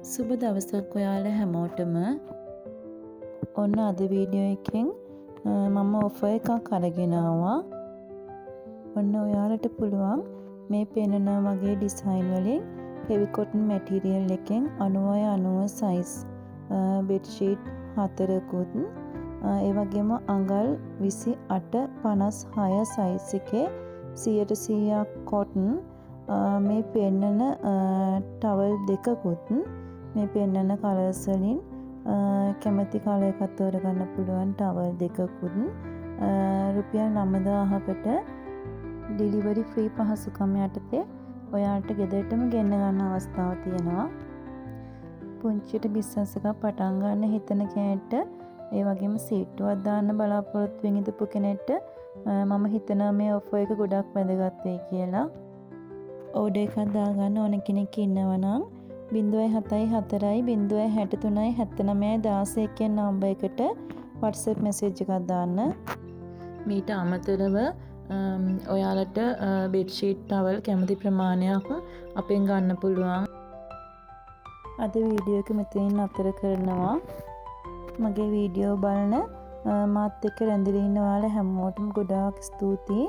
සුබ දවසක් ඔයාලා හැමෝටම. ඔන්න අද වීඩියෝ එකෙන් මම ඔෆර් එකක් අරගෙන ආවා. ඔන්න ඔයාලට පුළුවන් මේ පෙන්නන වගේ ඩිසයින් වලින් heavy cotton material එකෙන් 90 size bed sheet 4කුත් ඒ වගේම අඟල් 28 56 size එකේ 100% cotton මේ පෙන්නන towel දෙකකුත් මේ පෙන්නන කලර්ස් වලින් කැමති කලර් එකක් තෝරගන්න පුළුවන් towel දෙකකුත් රුපියල් 9000කට ඩෙලිවරි ෆ්‍රී පහසුකම් යටතේ ඔයාලට ගෙදරටම ගෙන්න ගන්න අවස්ථාව තියෙනවා. පුංචිට බිස්නස් එකක් පටන් ගන්න හිතන කෙනෙක්ට ඒ වගේම සීට්ටුවක් දාන්න බලාපොරොත්තු වෙන ඉදපු කෙනෙක්ට මම හිතනවා මේ ඔෆර් එක ගොඩක් වැදගත් වෙයි කියලා. ඕඩර් එකක් දාගන්න ඕන කෙනෙක් ඉන්නවා නම් 074 063 79 16 කියන නම්බර් එකට WhatsApp message එකක් දාන්න. මීට අමතරව ඔයාලට bedsheet towel කැමති ප්‍රමාණයක් අපෙන් ගන්න පුළුවන්. අද වීඩියෝ එක මෙතනින් නතර කරනවා. මගේ වීඩියෝ බලන මාත් එක්ක රැඳිලා ඉන්න ඔයාලා හැමෝටම ගොඩාක් ස්තුතියි.